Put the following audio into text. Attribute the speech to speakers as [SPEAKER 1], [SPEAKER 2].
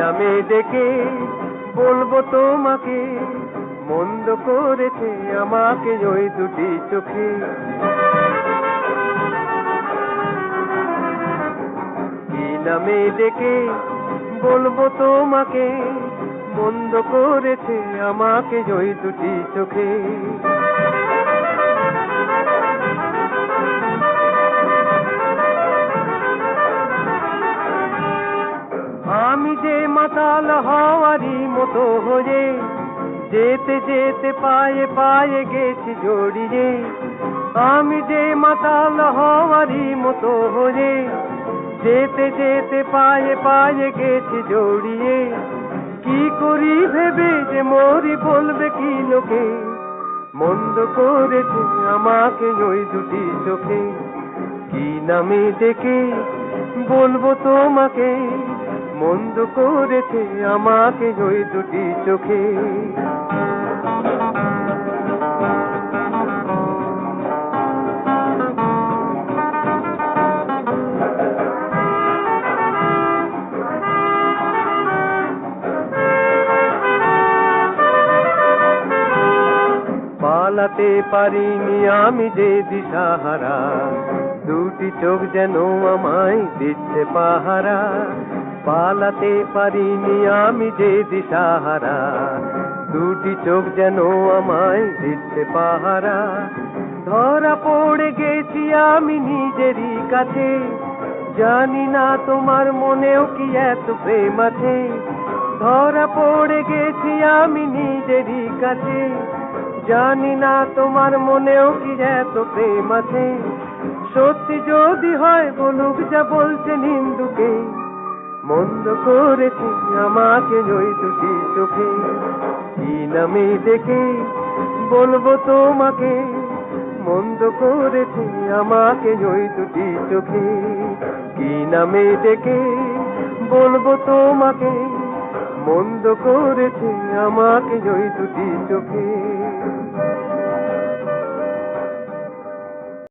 [SPEAKER 1] নামে ডেকে বলবো তোমাকে, মন্দ করেছে আমাকে ওই দুটি চোখে। কি নামে ডেকে বলবো তোমাকে, মন্দ করেছে আমাকে ওই দুটি চোখে। আমি যে মাতাল হওয়ারই মতো হয়ে, যেতে যেতে পায়ে পায়ে গেছি জড়িয়ে। আমি যে মাতাল হওয়ারই মতো হয়ে, যেতে যেতে পায়ে পায়ে গেছি জড়িয়ে। কি করি ভেবে যে মরি বলবে কি লোকে, মন্দ করেছে আমাকে ওই দুটি চোখে। কি নামে ডেকে বলবো তোমাকে, মন্দ করেছে আমাকে ওই দুটি চোখে। পালাতে পারিনি আমি যে দিশাহারা, দুটি চোখ যেন আমায় দিচ্ছে পাহারা। পালাতে পারিনি আমি যে দিশাহারা, দুটি চোখ যেন আমায় দিচ্ছে পাহারা। ধরা পড়ে গেছি আমি নিজেরই কাছে, জানি না তোমার মনেও কি এত প্রেম আছে। ধরা পড়ে গেছি আমি নিজেরই কাছে, জানি না তোমার মনেও কি এত প্রেম আছে। সত্যি যদি হয় বলুক যা বলছে নিন্দুকে, মন্দ করেছে আমাকে ওই দুটি চোখে। কি নামে ডেকে বলবো তোমাকে, মন্দ করেছে আমাকে ওই দুটি চোখে। কি নামে ডেকে বলবো তোমাকে, মন্দ করেছে আমাকে ওই দুটি চোখে।